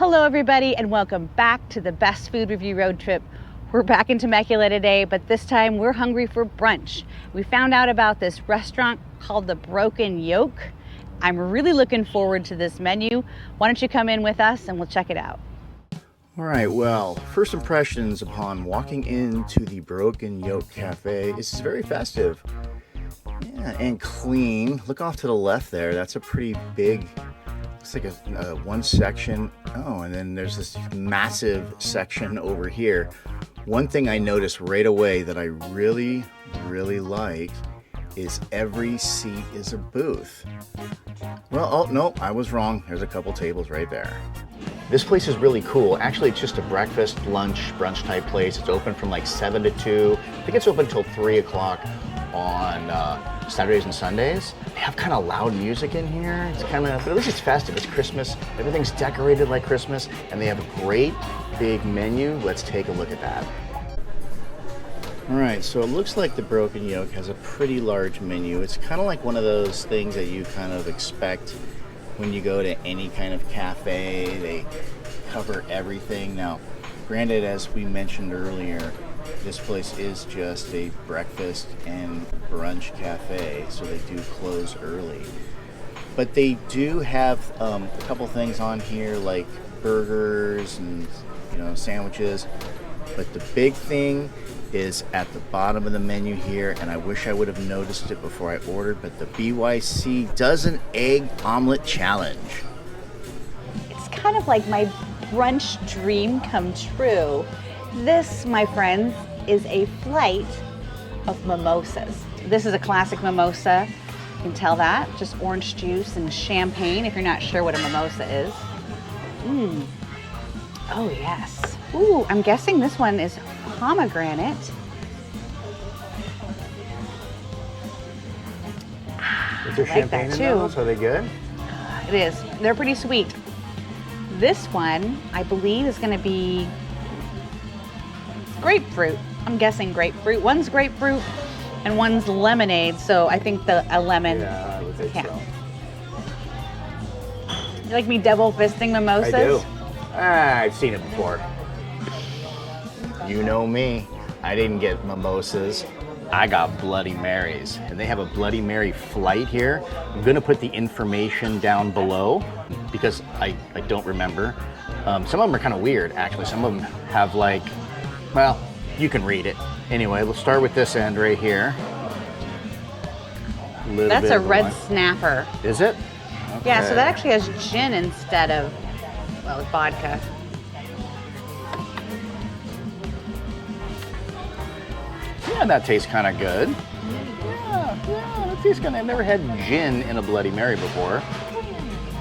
Hello everybody and welcome back to the Best Food Review Road Trip. We're back in Temecula today, but this time we're hungry for brunch. We found out about this restaurant called the Broken Yolk. I'm really looking forward to this menu. Why don't you come in with us and we'll check it out. All right, well, first impressions upon walking into the Broken Yolk Cafe is very festive. Yeah, and clean. Look off to the left there. That's a pretty big, looks like a one section. Oh, and then there's this massive section over here. One thing I noticed right away that I really like is every seat is a booth. Well, oh no, I was wrong. There's a couple tables right there. This place is really cool. Actually, it's just a breakfast, lunch, brunch type place. It's open from like 7 to 2. I think it's open until 3 o'clock on Saturdays and Sundays. They have kind of loud music in here. It's kind of, but at least it's festive. It's Christmas. Everything's decorated like Christmas, and they have a great big menu. Let's take a look at that. All right, so it looks like the Broken Yolk has a pretty large menu. It's kind of like one of those things that you kind of expect when you go to any kind of cafe. They cover everything. Now, granted, as we mentioned earlier, this place is just a breakfast and brunch cafe, so they do close early. But they do have a couple things on here like burgers and sandwiches. But the big thing is at the bottom of the menu here, and I wish I would have noticed it before I ordered, but the BYC Dozen Egg Omelet Challenge. It's kind of like my brunch dream come true. This, my friends, is a flight of mimosas. This is a classic mimosa. You can tell that. Just orange juice and champagne if you're not sure what a mimosa is. Oh, yes. Ooh, I'm guessing this one is pomegranate. Is there champagne in those? Are they good? It is. They're pretty sweet. This one, I believe, is going to be grapefruit. I'm guessing grapefruit. One's grapefruit and one's lemonade, so I think a lemon. Yeah, I would think so. You like me double fisting mimosas? I do. I've seen it before. You know me. I didn't get mimosas. I got Bloody Marys. And they have a Bloody Mary flight here. I'm going to put the information down below because I don't remember. Some of them are kind of weird, actually. Some of them have like, well, you can read it. Anyway, we'll start with this end right here. That's a red snapper. Is it? Okay. Yeah, so that actually has gin instead of, well, vodka. Yeah, that tastes kind of good. Yeah, that tastes good. I've never had gin in a Bloody Mary before.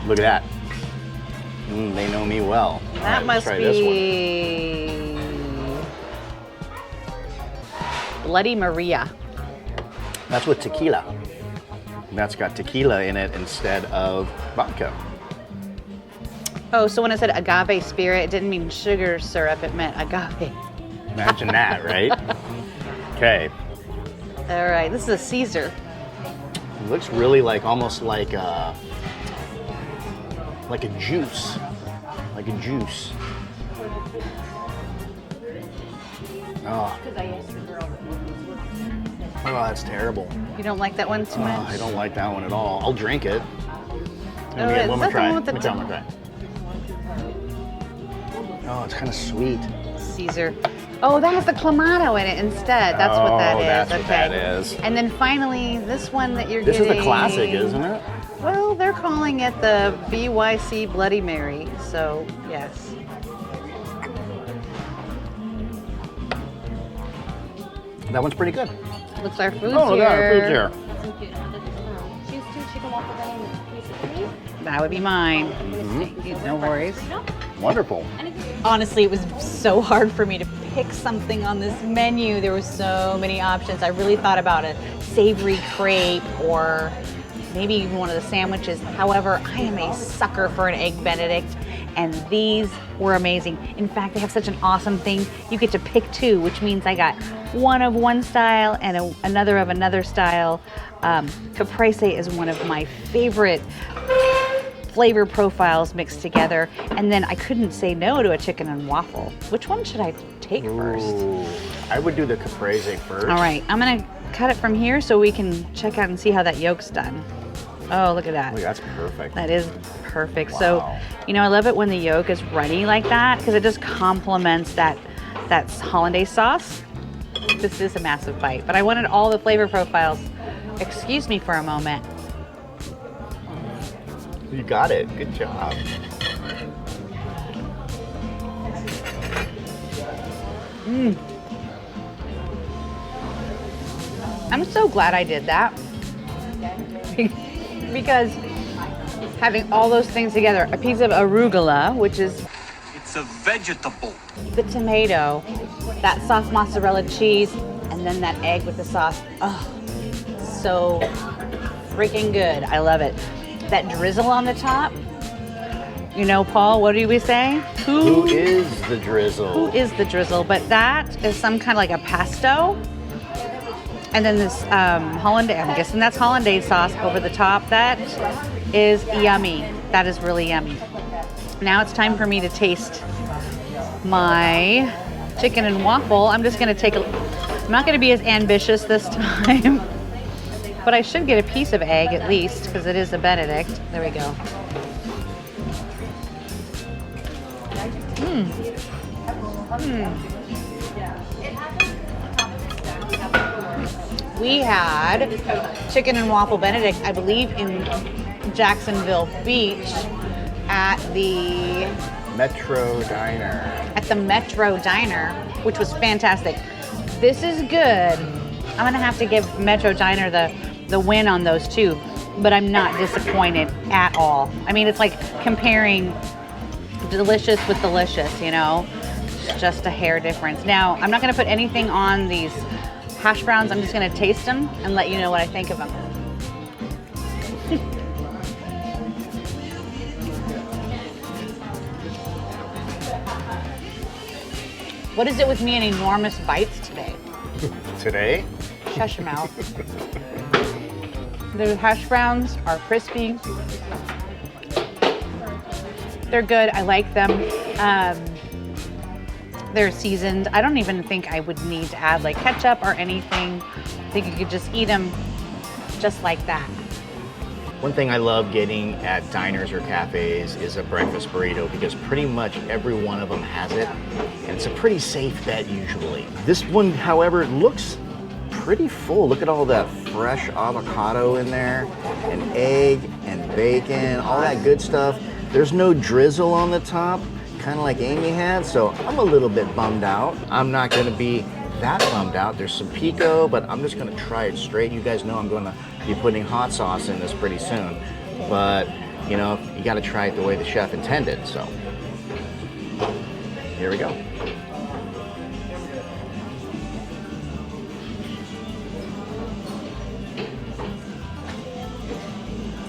Look at that. They know me well. That must be Bloody Maria. That's with tequila. That's got tequila in it instead of vodka. Oh, so when it said agave spirit, it didn't mean sugar syrup, it meant agave. Imagine that, right? Okay. All right, this is a Caesar. It looks really like, almost like a juice. Like a juice. Oh, that's terrible. You don't like that one too much? I don't like that one at all. I'll drink it. Let me try. Oh, it's kind of sweet. Caesar. Oh, that has the clamato in it instead. That's what that is. That's what that is. And then finally, this one that you're getting. This is the classic, isn't it? Well, they're calling it the BYC Bloody Mary, so yes. That one's pretty good. Looks like our food's here. Yeah, our food's here. Choose 2 chicken waffles and please. That would be mine. No worries. Wonderful. Honestly, it was so hard for me to pick something on this menu. There were so many options. I really thought about a savory crepe or maybe even one of the sandwiches. However, I am a sucker for an egg Benedict, and these were amazing. In fact, they have such an awesome thing. You get to pick 2, which means I got one of one style and another of another style. Caprese is one of my favorite flavor profiles mixed together. And then I couldn't say no to a chicken and waffle. Which one should I take first? Ooh, I would do the Caprese first. All right, I'm gonna cut it from here so we can check out and see how that yolk's done. Oh, look at that. Look, that's perfect. That is perfect. Wow. So, you know, I love it when the yolk is runny like that because it just complements that hollandaise sauce. This is a massive bite, but I wanted all the flavor profiles. Excuse me for a moment. You got it. Good job. I'm so glad I did that because having all those things together, a piece of arugula, which is It's a vegetable. the tomato, that soft mozzarella cheese, and then that egg with the sauce. Oh, so freaking good. I love it. That drizzle on the top. You know, Paul, what do we say? Who is the drizzle? Who is the drizzle? But that is some kind of like a pesto. And then this hollandaise, I'm guessing that's hollandaise sauce over the top. That is yummy. That is really yummy. Now it's time for me to taste my chicken and waffle. I'm just gonna take I'm not gonna be as ambitious this time, but I should get a piece of egg at least because it is a Benedict. There we go. We had chicken and waffle Benedict, I believe, in Jacksonville Beach at the Metro Diner, which was fantastic. This is good. I'm gonna have to give Metro Diner the win on those two, but I'm not disappointed at all. I mean, it's like comparing delicious with delicious, you know? It's just a hair difference. Now, I'm not gonna put anything on these hash browns. I'm just gonna taste them and let you know what I think of them. What is it with me and enormous bites today? Today? Shut your mouth. The hash browns are crispy. They're good. I like them. They're seasoned. I don't even think I would need to add like ketchup or anything. I think you could just eat them just like that. One thing I love getting at diners or cafes is a breakfast burrito because pretty much every one of them has it, and it's a pretty safe bet usually. This one, however, looks pretty full. Look at all that fresh avocado in there, and egg and bacon, all that good stuff. There's no drizzle on the top, kind of like Amy had, so I'm a little bit bummed out. I'm not gonna be that bummed out. There's some pico, but I'm just gonna try it straight. You guys know I'm gonna be putting hot sauce in this pretty soon, but you know, you gotta try it the way the chef intended, so here we go.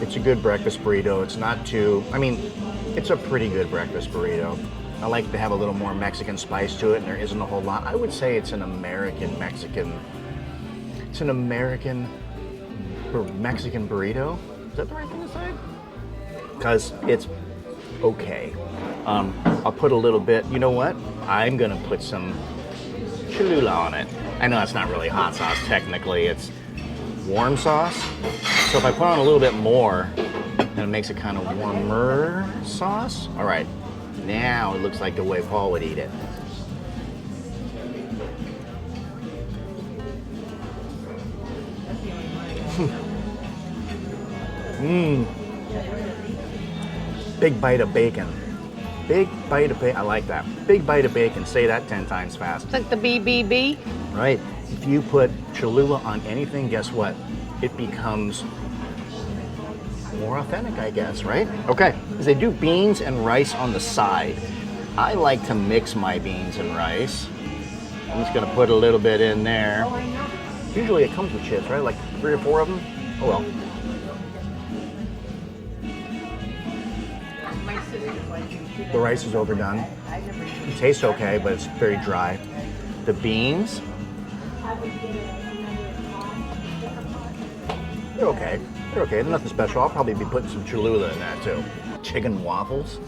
It's a good breakfast burrito. It's not too, I mean, it's a pretty good breakfast burrito. I like to have a little more Mexican spice to it, and there isn't a whole lot. I would say it's an American Mexican. It's an American Mexican burrito. Is that the right thing to say? Because it's okay. I'll put a little bit, you know what? I'm gonna put some Cholula on it. I know it's not really hot sauce, technically. It's warm sauce. So if I put on a little bit more, then it makes it kind of warmer sauce. All right, now it looks like the way Paul would eat it. Big bite of bacon. Big bite of bacon. I like that. Big bite of bacon. Say that 10 times fast. It's like the BBB. Right. If you put Cholula on anything, guess what? It becomes more authentic, I guess, right? Okay. Because they do beans and rice on the side. I like to mix my beans and rice. I'm just gonna put a little bit in there. Usually it comes with chips, right? Like 3 or 4 of them. Oh well. The rice is overdone. It tastes okay, but it's very dry. The beans. They're okay. They're okay. They're nothing special. I'll probably be putting some Cholula in that too. Chicken waffles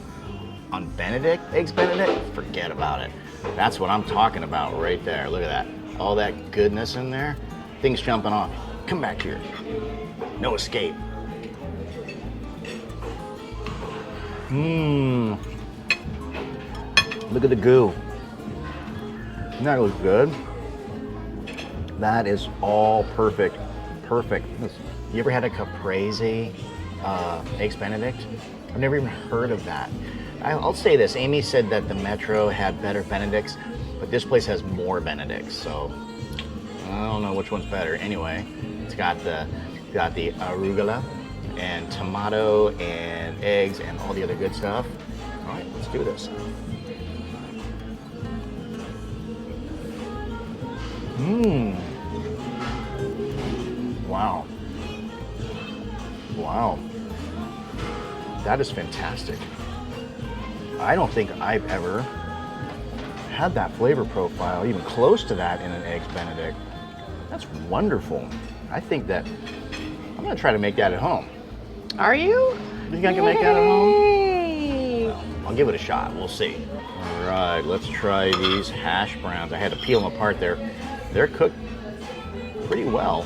on Benedict, eggs Benedict, forget about it. That's what I'm talking about right there. Look at that. All that goodness in there. Things jumping off. Come back here. No escape. Mmm. Look at the goo. That looks good. That is all perfect. Perfect. You ever had a Caprese eggs Benedict? I've never even heard of that. I'll say this. Amy said that the Metro had better Benedicts, but this place has more Benedicts, so I don't know which one's better. Anyway, it's got the arugula and tomato and eggs and all the other good stuff. All right, let's do this. Mmm. Wow. Wow. That is fantastic. I don't think I've ever had that flavor profile, even close to that in an eggs Benedict. That's wonderful. I think that I'm gonna try to make that at home. Are you? You think I can make that at home? Yay! I'll give it a shot, we'll see. All right, let's try these hash browns. I had to peel them apart there. They're cooked pretty well.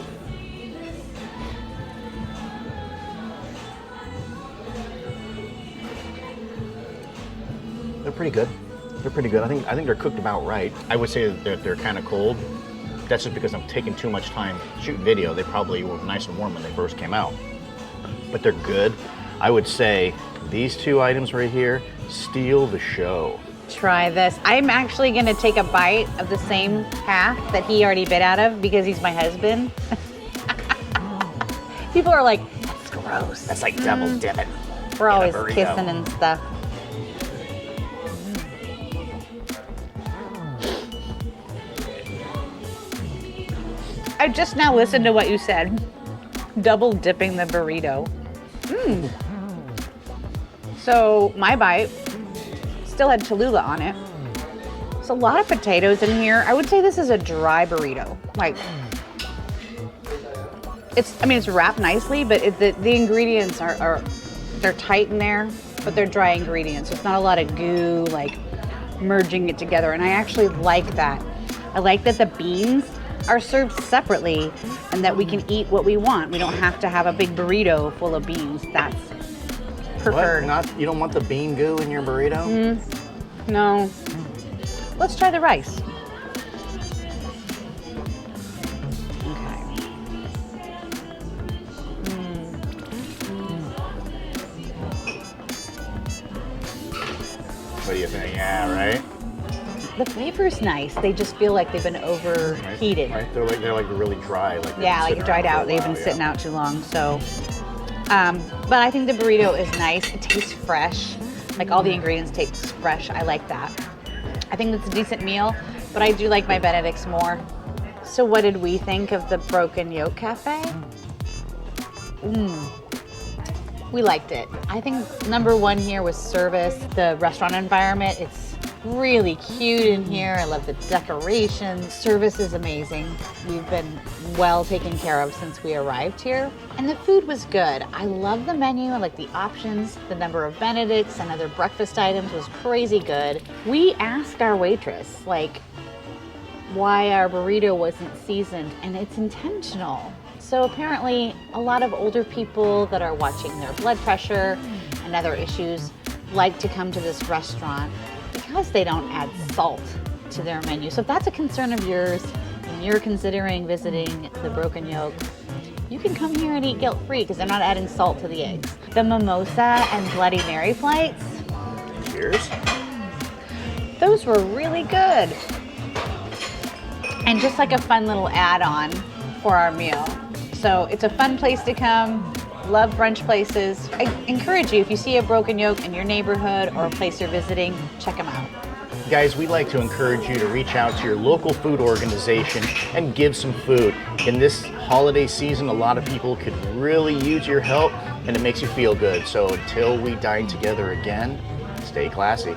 They're pretty good. They're pretty good. I think they're cooked about right. I would say that they're kind of cold. That's just because I'm taking too much time shooting video. They probably were nice and warm when they first came out. But they're good. I would say these two items right here steal the show. Try this. I'm actually gonna take a bite of the same half that he already bit out of because he's my husband. People are like, that's gross. That's like double dipping. We're always burrito. kissing and stuff. I just now listened to what you said. Double dipping the burrito. So my bite still had Cholula on it. There's a lot of potatoes in here. I would say this is a dry burrito. Like, it's wrapped nicely, but the ingredients they're tight in there, but they're dry ingredients. It's not a lot of goo, like merging it together. And I actually like that. I like that the beans are served separately and that we can eat what we want. We don't have to have a big burrito full of beans. That's preferred. What? You don't want the bean goo in your burrito? No. Let's try the rice. Okay. What do you think? Yeah, right? The flavor's nice. They just feel like they've been overheated. Right? They're like really dry. Like Yeah, like dried out. They've been sitting out too long. So, but I think the burrito is nice. It tastes fresh. Like all the ingredients taste fresh. I like that. I think it's a decent meal, but I do like my Benedicts more. So what did we think of the Broken Yolk Cafe? We liked it. I think number one here was service, the restaurant environment. It's really cute in here. I love the decorations. Service is amazing. We've been well taken care of since we arrived here. And the food was good. I love the menu. I like the options. The number of Benedicts and other breakfast items was crazy good. We asked our waitress, like, why our burrito wasn't seasoned, and it's intentional. So apparently a lot of older people that are watching their blood pressure and other issues like to come to this restaurant because they don't add salt to their menu. So if that's a concern of yours and you're considering visiting the Broken Yolk, you can come here and eat guilt-free because they're not adding salt to the eggs. The Mimosa and Bloody Mary flights. Cheers. Those were really good. And just like a fun little add-on for our meal. So it's a fun place to come. Love brunch places. I encourage you, if you see a Broken Yolk in your neighborhood or a place you're visiting, check them out. Guys, we'd like to encourage you to reach out to your local food organization and give some food. In this holiday season, a lot of people could really use your help, and it makes you feel good. So until we dine together again, stay classy.